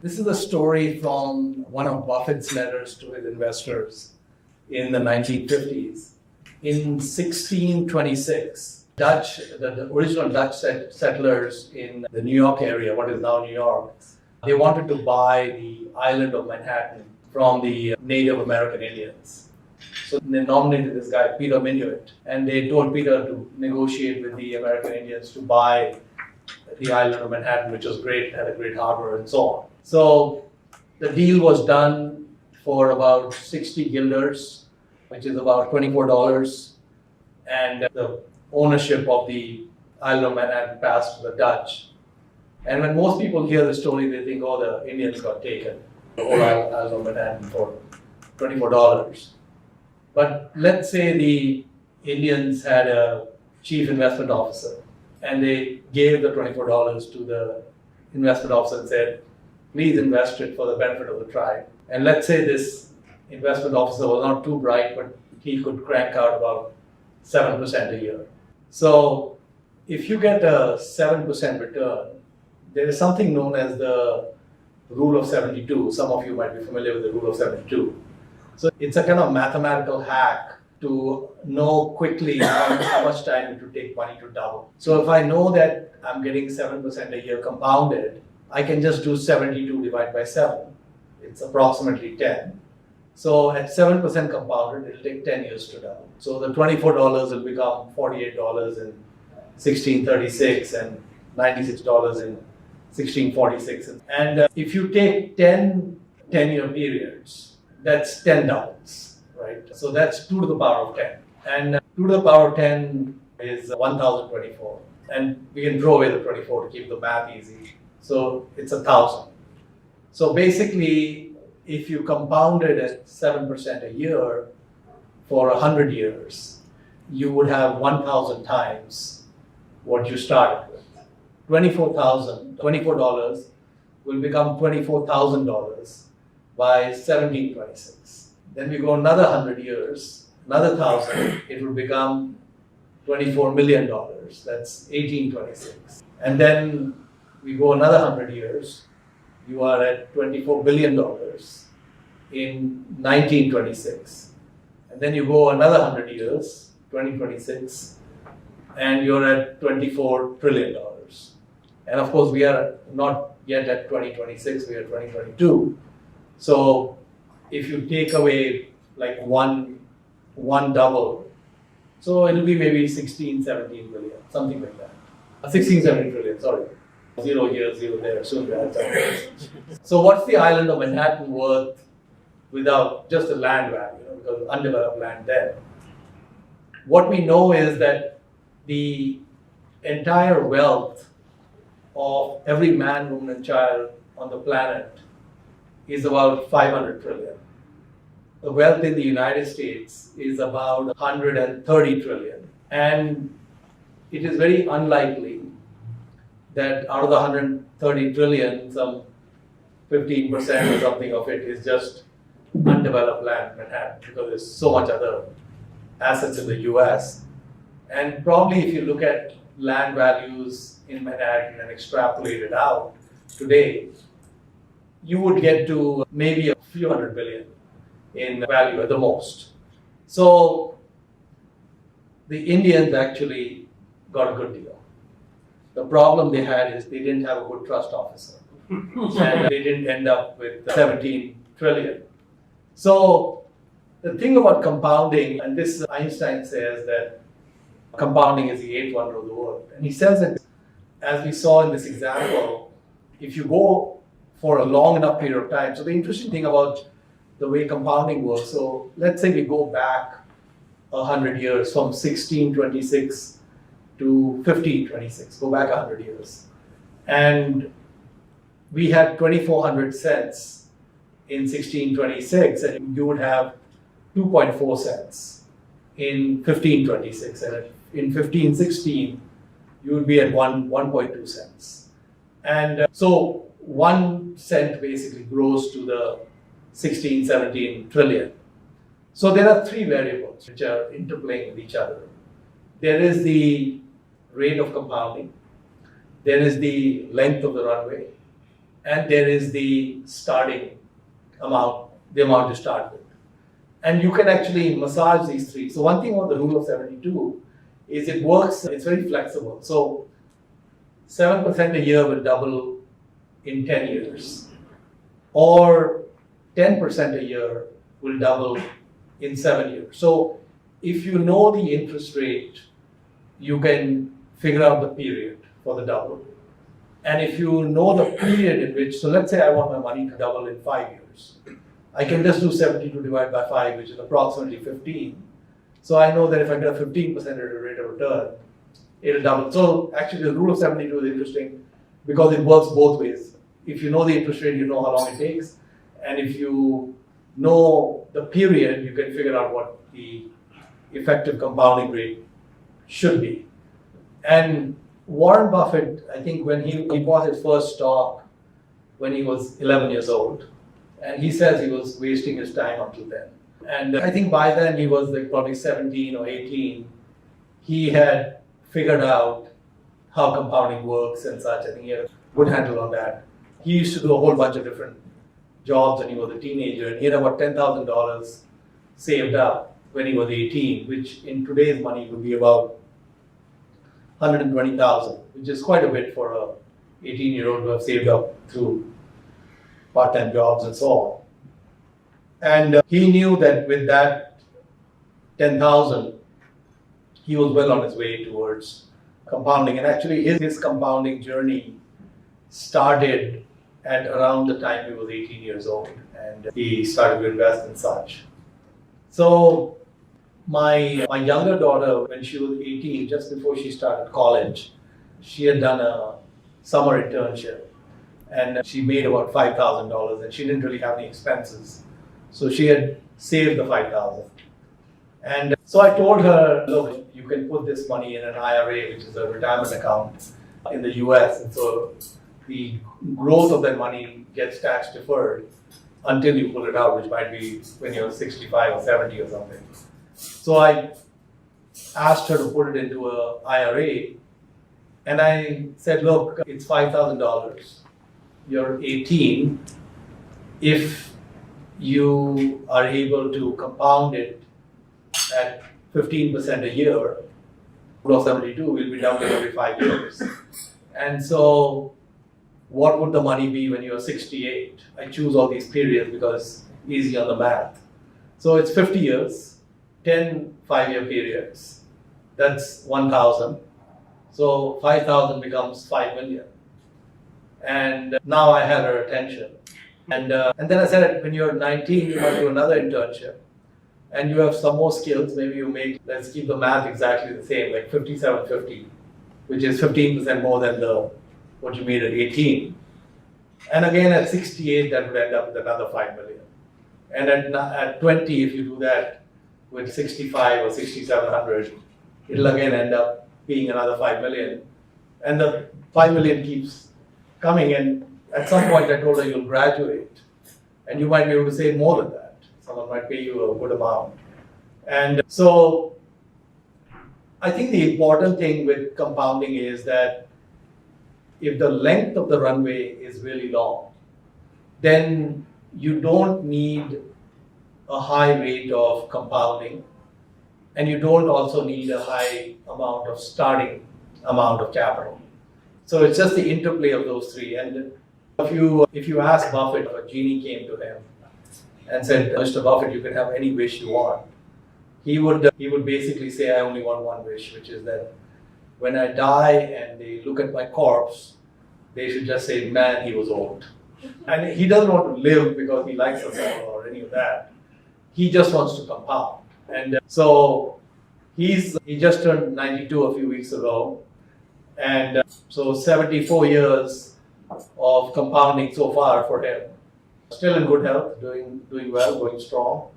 This is a story from one of Buffett's letters to his investors in the 1950s. In 1626, the original Dutch settlers in the New York area, what is now New York, they wanted to buy the island of Manhattan from the Native American Indians. So they nominated this guy, Peter Minuit, and they told Peter to negotiate with the American Indians to buy the island of Manhattan, which was great, had a great harbor and so on. So the deal was done for about 60 guilders, which is about $24, and the ownership of the island of Manhattan passed to the Dutch. And when most people hear the story, they think, oh, the Indians got taken, the whole island of Manhattan for $24. But let's say the Indians had a chief investment officer, and they gave the $24 to the investment officer and said, please invest it for the benefit of the tribe. And let's say this investment officer was not too bright, but he could crank out about 7% a year. So if you get a 7% return, there is something known as the rule of 72. Some of you might be familiar with the rule of 72. So it's a kind of mathematical hack to know quickly how much time it would take money to double. So if I know that I'm getting 7% a year compounded, I can just do 72 divided by 7. It's approximately 10. So at 7% compounded, it'll take 10 years to double. So the $24 will become $48 in 1636 and $96 in 1646. And if you take 10-year periods, that's 10 doubles, right? So that's 2 to the power of 10. And 2 to the power of 10 is 1024. And we can throw away the 24 to keep the math easy. So it's 1,000. So basically, if you compound it at 7% a year for 100 years, you would have 1,000 times what you started with. $24 will become $24,000 by 1726. Then we go another 100 years, another 1,000, it will become $24 million. That's 1826. And then we go another 100 years, you are at $24 billion in 1926. And then you go another 100 years, 2026, and you're at $24 trillion. And of course, we are not yet at 2026, we are 2022. So if you take away like one double, so it'll be maybe 16, 17 billion, something like that. 16, 17 trillion, sorry. 0 here, 0 there, soon we have something. So what's the island of Manhattan worth without just the land value, because undeveloped land then? What we know is that the entire wealth of every man, woman, and child on the planet is about 500 trillion. The wealth in the United States is about 130 trillion. And it is very unlikely that out of the 130 trillion, some 15% or something of it is just undeveloped land, Manhattan, because there's so much other assets in the US. And probably if you look at land values in Manhattan and extrapolate it out today, you would get to maybe a few hundred billion in value at the most. So the Indians actually got a good deal. The problem they had is they didn't have a good trust officer. And they didn't end up with 17 trillion. So the thing about compounding, and this Einstein says that compounding is the 8th wonder of the world. And he says that, as we saw in this example, if you go for a long enough period of time. So the interesting thing about the way compounding works, so let's say we go back 100 years from 1626 to 1526, go back 100 years. And we had 2,400 cents in 1626, and you would have 2.4 cents in 1526. And in 1516, you would be at 1.2 cents. And so 1 cent basically grows to the 16, 17 trillion. So there are 3 variables which are interplaying with each other. There is the rate of compounding, there is the length of the runway, and there is the starting amount, the amount to start with. And you can actually massage these three. So one thing about the rule of 72 is it works, it's very flexible. So 7% a year will double in 10 years, or 10% a year will double in 7 years. So if you know the interest rate, you can figure out the period for the double. And if you know the period in which, so let's say I want my money to double in 5 years, I can just do 72 divided by 5, which is approximately 15. So I know that if I get a 15% rate of return, it'll double. So actually the rule of 72 is interesting because it works both ways. If you know the interest rate, you know how long it takes. And if you know the period, you can figure out what the effective compounding rate should be. And Warren Buffett, I think when he bought his first stock when he was 11 years old, and he says he was wasting his time until then. And I think by then he was like probably 17 or 18. He had figured out how compounding works and such. I think he had a good handle on that. He used to do a whole bunch of different jobs when he was a teenager, and he had about $10,000 saved up when he was 18, which in today's money would be about $120,000, which is quite a bit for a 18-year-old to have saved up through part-time jobs and so on. And he knew that with that 10,000, he was well on his way towards compounding. And actually his compounding journey started at around the time he was 18 years old, and he started to invest in such. So my younger daughter, when she was 18, just before she started college, she had done a summer internship, and she made about $5,000, and she didn't really have any expenses. So she had saved the $5,000. And so I told her, look, you can put this money in an IRA, which is a retirement account in the US. And so the growth of that money gets tax deferred until you pull it out, which might be when you're 65 or 70 or something. So I asked her to put it into an IRA, and I said, look, it's $5,000. You're 18. If you are able to compound it at 15% a year, rule of 72 will be doubling every 5 years. And so what would the money be when you're 68? I choose all these periods because easy on the math. So it's 50 years, 10 5-year periods. That's 1,000. So 5,000 becomes 5 million. And now I had her attention. And then I said, when you're 19, you might do another internship. And you have some more skills. Maybe you make, let's keep the math exactly the same, like 5750, which is 15% more than what you made at 18. And again, at 68, that would end up with another 5 million. And at 20, if you do that with 65 or 6,700, it'll again end up being another 5 million. And the 5 million keeps coming. And at some point, I told her you'll graduate, and you might be able to save more than that. Someone might pay you a good amount. And so I think the important thing with compounding is that if the length of the runway is really long, then you don't need a high rate of compounding, and you don't also need a high amount of starting amount of capital. So it's just the interplay of those three. And if you ask Buffett, if a genie came to him and said, Mr. Buffett, you can have any wish you want, he would basically say, I only want one wish, which is that when I die and they look at my corpse, they should just say, man, he was old. And he doesn't want to live because he likes us all or any of that. He just wants to compound. And so he just turned 92 a few weeks ago. And so 74 years of compounding so far for him. Still in good health, doing well, going strong.